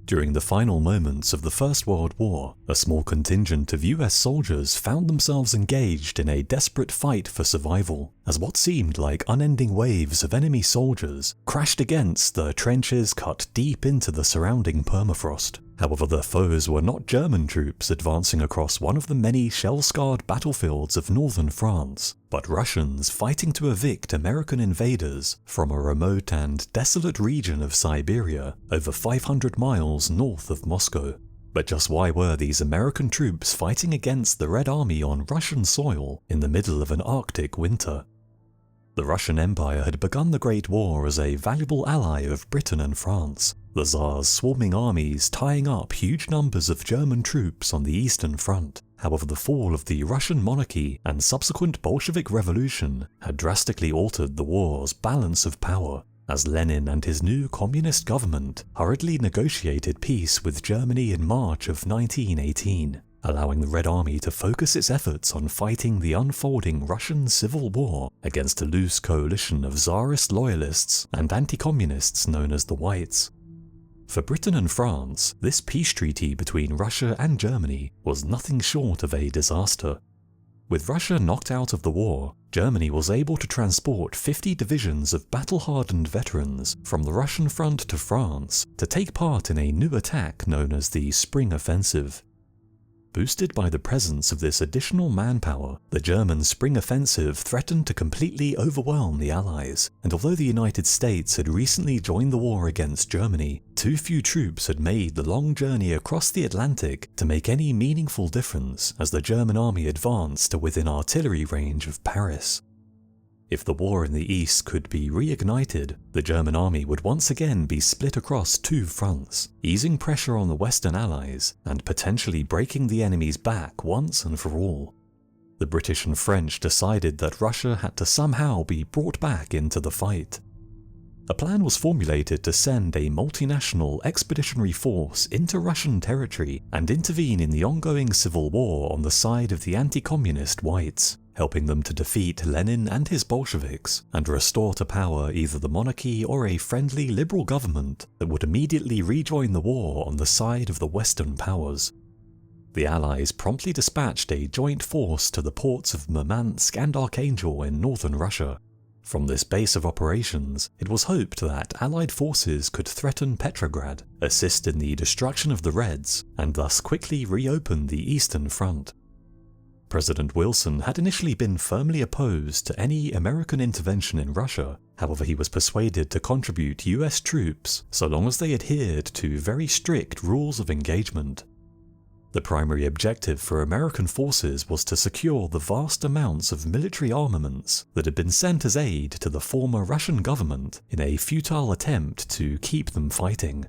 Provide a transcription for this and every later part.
During the final moments of the First World War, a small contingent of US soldiers found themselves engaged in a desperate fight for survival, as what seemed like unending waves of enemy soldiers crashed against the trenches cut deep into the surrounding permafrost. However, the foes were not German troops advancing across one of the many shell-scarred battlefields of northern France, but Russians fighting to evict American invaders from a remote and desolate region of Siberia over 500 miles north of Moscow. But just why were these American troops fighting against the Red Army on Russian soil in the middle of an Arctic winter? The Russian Empire had begun the Great War as a valuable ally of Britain and France, the Tsar's swarming armies tying up huge numbers of German troops on the Eastern Front. However, the fall of the Russian monarchy and subsequent Bolshevik Revolution had drastically altered the war's balance of power, as Lenin and his new communist government hurriedly negotiated peace with Germany in March of 1918. Allowing the Red Army to focus its efforts on fighting the unfolding Russian Civil War against a loose coalition of Tsarist loyalists and anti-communists known as the Whites. For Britain and France, this peace treaty between Russia and Germany was nothing short of a disaster. With Russia knocked out of the war, Germany was able to transport 50 divisions of battle-hardened veterans from the Russian front to France to take part in a new attack known as the Spring Offensive. Boosted by the presence of this additional manpower, the German Spring Offensive threatened to completely overwhelm the Allies, and although the United States had recently joined the war against Germany, too few troops had made the long journey across the Atlantic to make any meaningful difference as the German army advanced to within artillery range of Paris. If the war in the East could be reignited, the German army would once again be split across two fronts, easing pressure on the Western Allies and potentially breaking the enemy's back once and for all. The British and French decided that Russia had to somehow be brought back into the fight. A plan was formulated to send a multinational expeditionary force into Russian territory and intervene in the ongoing civil war on the side of the anti-communist Whites, helping them to defeat Lenin and his Bolsheviks and restore to power either the monarchy or a friendly liberal government that would immediately rejoin the war on the side of the Western powers. The Allies promptly dispatched a joint force to the ports of Murmansk and Archangel in northern Russia. From this base of operations, it was hoped that Allied forces could threaten Petrograd, assist in the destruction of the Reds, and thus quickly reopen the Eastern Front. President Wilson had initially been firmly opposed to any American intervention in Russia. However, he was persuaded to contribute US troops so long as they adhered to very strict rules of engagement. The primary objective for American forces was to secure the vast amounts of military armaments that had been sent as aid to the former Russian government in a futile attempt to keep them fighting.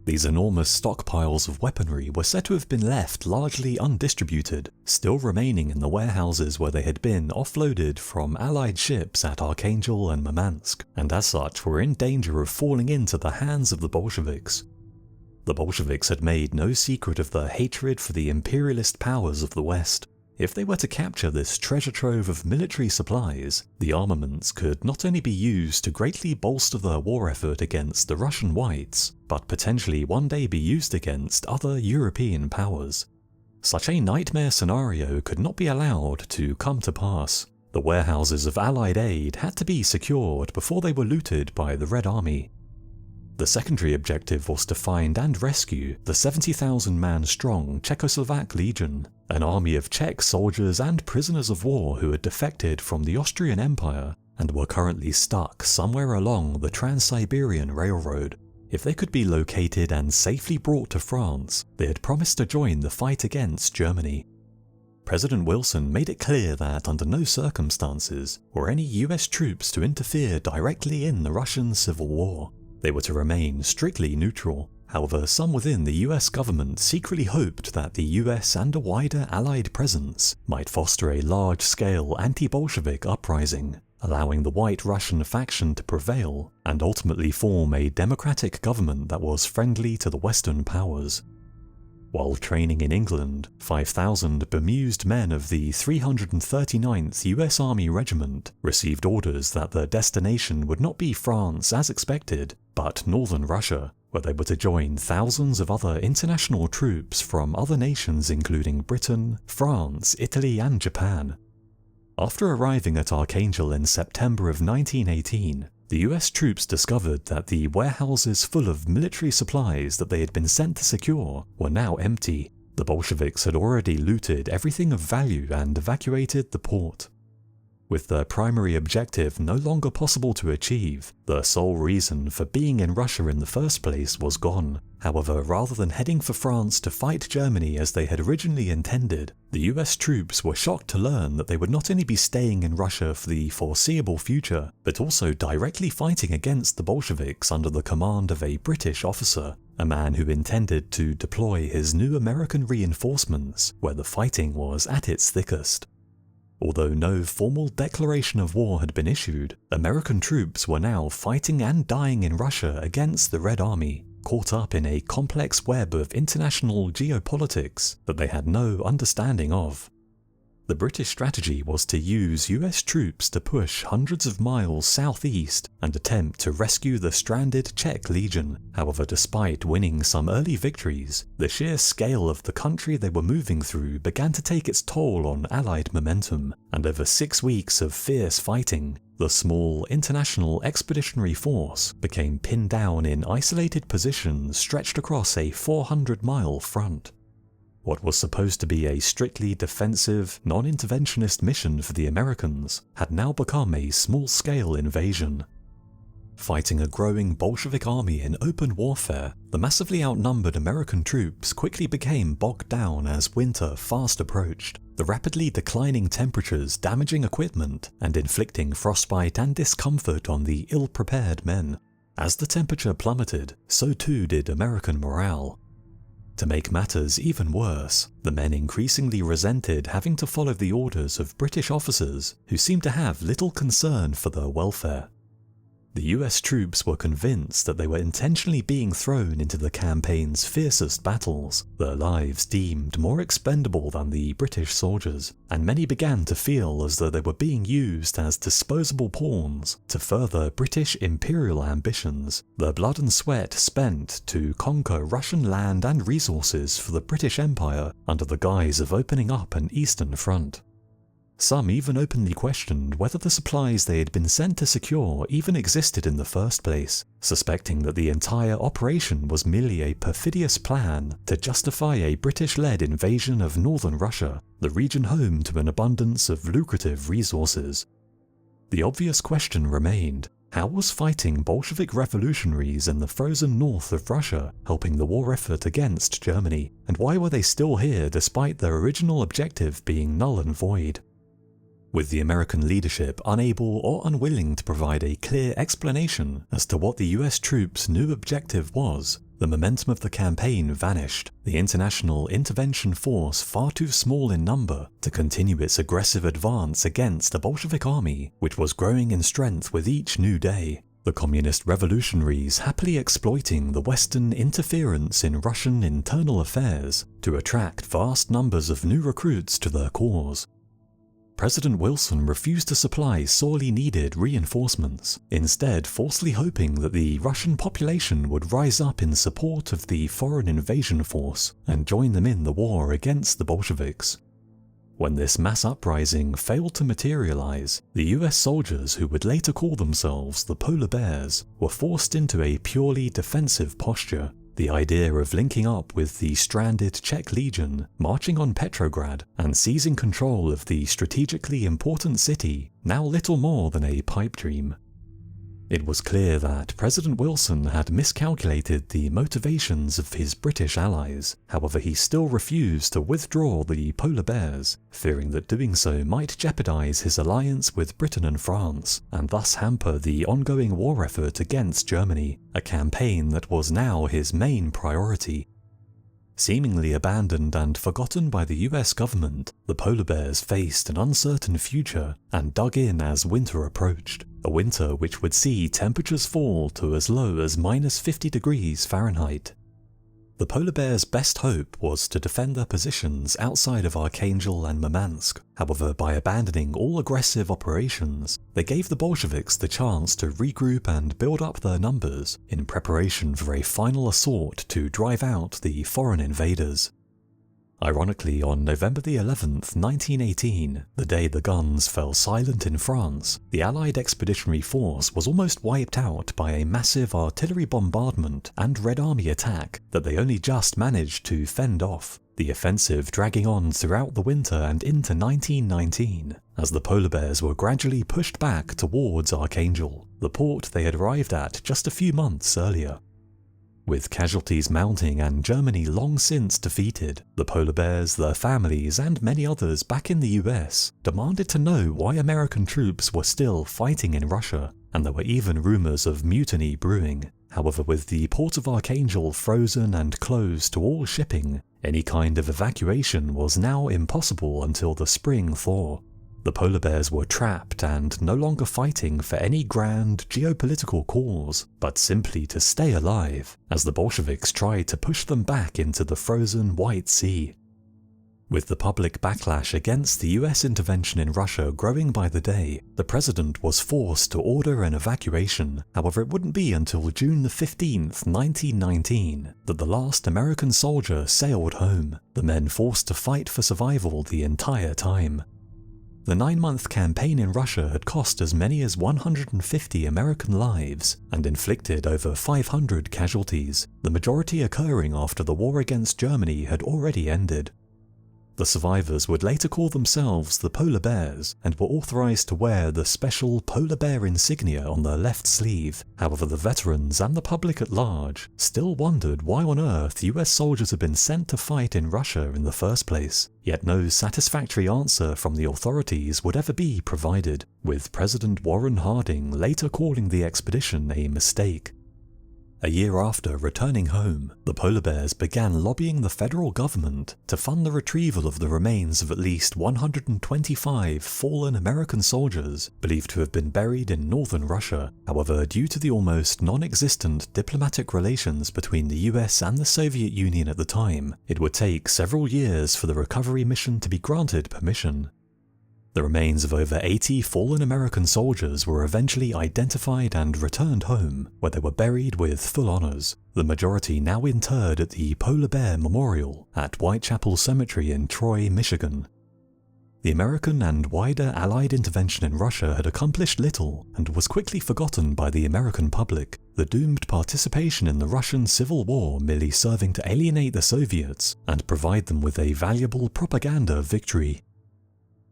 These enormous stockpiles of weaponry were said to have been left largely undistributed, still remaining in the warehouses where they had been offloaded from Allied ships at Archangel and Murmansk, and as such were in danger of falling into the hands of the Bolsheviks. The Bolsheviks had made no secret of their hatred for the imperialist powers of the West. If they were to capture this treasure trove of military supplies, the armaments could not only be used to greatly bolster their war effort against the Russian Whites, but potentially one day be used against other European powers. Such a nightmare scenario could not be allowed to come to pass. The warehouses of Allied aid had to be secured before they were looted by the Red Army. The secondary objective was to find and rescue the 70,000-man strong Czechoslovak Legion, an army of Czech soldiers and prisoners of war who had defected from the Austrian Empire and were currently stuck somewhere along the Trans-Siberian Railroad. If they could be located and safely brought to France, they had promised to join the fight against Germany. President Wilson made it clear that under no circumstances were any US troops to interfere directly in the Russian Civil War. They were to remain strictly neutral. However, some within the US government secretly hoped that the US and a wider Allied presence might foster a large-scale anti-Bolshevik uprising, allowing the White Russian faction to prevail and ultimately form a democratic government that was friendly to the Western powers. While training in England, 5,000 bemused men of the 339th US Army Regiment received orders that their destination would not be France as expected, but northern Russia, where they were to join thousands of other international troops from other nations including Britain, France, Italy and Japan. After arriving at Archangel in September of 1918, the US troops discovered that the warehouses full of military supplies that they had been sent to secure were now empty. The Bolsheviks had already looted everything of value and evacuated the port. With their primary objective no longer possible to achieve, their sole reason for being in Russia in the first place was gone. However, rather than heading for France to fight Germany as they had originally intended, the US troops were shocked to learn that they would not only be staying in Russia for the foreseeable future, but also directly fighting against the Bolsheviks under the command of a British officer, a man who intended to deploy his new American reinforcements where the fighting was at its thickest. Although no formal declaration of war had been issued, American troops were now fighting and dying in Russia against the Red Army, caught up in a complex web of international geopolitics that they had no understanding of. The British strategy was to use US troops to push hundreds of miles southeast and attempt to rescue the stranded Czech Legion. However, despite winning some early victories, the sheer scale of the country they were moving through began to take its toll on Allied momentum, and over 6 weeks of fierce fighting, the small International Expeditionary Force became pinned down in isolated positions stretched across a 400-mile front. What was supposed to be a strictly defensive, non-interventionist mission for the Americans had now become a small-scale invasion. Fighting a growing Bolshevik army in open warfare, the massively outnumbered American troops quickly became bogged down as winter fast approached, the rapidly declining temperatures damaging equipment and inflicting frostbite and discomfort on the ill-prepared men. As the temperature plummeted, so too did American morale. To make matters even worse, the men increasingly resented having to follow the orders of British officers who seemed to have little concern for their welfare. The US troops were convinced that they were intentionally being thrown into the campaign's fiercest battles, their lives deemed more expendable than the British soldiers, and many began to feel as though they were being used as disposable pawns to further British imperial ambitions, their blood and sweat spent to conquer Russian land and resources for the British Empire under the guise of opening up an eastern front. Some even openly questioned whether the supplies they had been sent to secure even existed in the first place, suspecting that the entire operation was merely a perfidious plan to justify a British-led invasion of northern Russia, the region home to an abundance of lucrative resources. The obvious question remained: how was fighting Bolshevik revolutionaries in the frozen north of Russia helping the war effort against Germany, and why were they still here despite their original objective being null and void? With the American leadership unable or unwilling to provide a clear explanation as to what the US troops' new objective was, the momentum of the campaign vanished, the international intervention force far too small in number to continue its aggressive advance against a Bolshevik army which was growing in strength with each new day, the communist revolutionaries happily exploiting the Western interference in Russian internal affairs to attract vast numbers of new recruits to their cause. President Wilson refused to supply sorely needed reinforcements, instead falsely hoping that the Russian population would rise up in support of the foreign invasion force and join them in the war against the Bolsheviks. When this mass uprising failed to materialize, the US soldiers who would later call themselves the Polar Bears were forced into a purely defensive posture. The idea of linking up with the stranded Czech Legion, marching on Petrograd, and seizing control of the strategically important city, now little more than a pipe dream. It was clear that President Wilson had miscalculated the motivations of his British allies. However, he still refused to withdraw the Polar Bears, fearing that doing so might jeopardize his alliance with Britain and France, and thus hamper the ongoing war effort against Germany, a campaign that was now his main priority. Seemingly abandoned and forgotten by the US government, the Polar Bears faced an uncertain future and dug in as winter approached, a winter which would see temperatures fall to as low as -50 degrees Fahrenheit. The polar bears' best hope was to defend their positions outside of Archangel and Murmansk. However, by abandoning all aggressive operations, they gave the Bolsheviks the chance to regroup and build up their numbers in preparation for a final assault to drive out the foreign invaders. Ironically, on November the 11th, 1918, the day the guns fell silent in France, the Allied Expeditionary Force was almost wiped out by a massive artillery bombardment and Red Army attack that they only just managed to fend off, the offensive dragging on throughout the winter and into 1919, as the polar bears were gradually pushed back towards Archangel, the port they had arrived at just a few months earlier. With casualties mounting and Germany long since defeated, the polar bears, their families, and many others back in the US demanded to know why American troops were still fighting in Russia, and there were even rumors of mutiny brewing. However, with the port of Archangel frozen and closed to all shipping, any kind of evacuation was now impossible until the spring thaw. The polar bears were trapped and no longer fighting for any grand geopolitical cause, but simply to stay alive, as the Bolsheviks tried to push them back into the frozen White Sea. With the public backlash against the US intervention in Russia growing by the day, the president was forced to order an evacuation. However, it wouldn't be until June 15th, 1919, that the last American soldier sailed home, the men forced to fight for survival the entire time. The 9-month campaign in Russia had cost as many as 150 American lives and inflicted over 500 casualties, the majority occurring after the war against Germany had already ended. The survivors would later call themselves the Polar Bears and were authorized to wear the special polar bear insignia on their left sleeve. However, the veterans and the public at large still wondered why on earth US soldiers had been sent to fight in Russia in the first place, yet no satisfactory answer from the authorities would ever be provided, with President Warren Harding later calling the expedition a mistake. A year after returning home, the polar bears began lobbying the federal government to fund the retrieval of the remains of at least 125 fallen American soldiers believed to have been buried in northern Russia. However, due to the almost non-existent diplomatic relations between the US and the Soviet Union at the time, it would take several years for the recovery mission to be granted permission. The remains of over 80 fallen American soldiers were eventually identified and returned home, where they were buried with full honors, the majority now interred at the Polar Bear Memorial at Whitechapel Cemetery in Troy, Michigan. The American and wider Allied intervention in Russia had accomplished little and was quickly forgotten by the American public, the doomed participation in the Russian Civil War merely serving to alienate the Soviets and provide them with a valuable propaganda victory.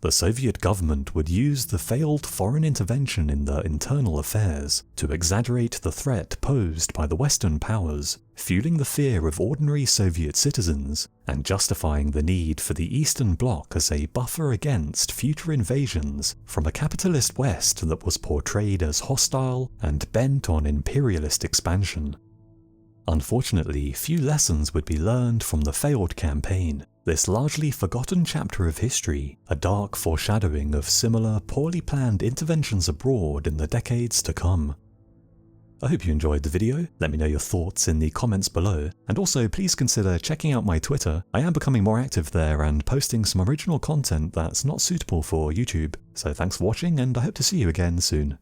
The Soviet government would use the failed foreign intervention in their internal affairs to exaggerate the threat posed by the Western powers, fueling the fear of ordinary Soviet citizens and justifying the need for the Eastern Bloc as a buffer against future invasions from a capitalist West that was portrayed as hostile and bent on imperialist expansion. Unfortunately, few lessons would be learned from the failed campaign. This largely forgotten chapter of history, a dark foreshadowing of similar poorly planned interventions abroad in the decades to come. I hope you enjoyed the video. Let me know your thoughts in the comments below, and also please consider checking out my Twitter. I am becoming more active there and posting some original content that's not suitable for YouTube. So thanks for watching, and I hope to see you again soon.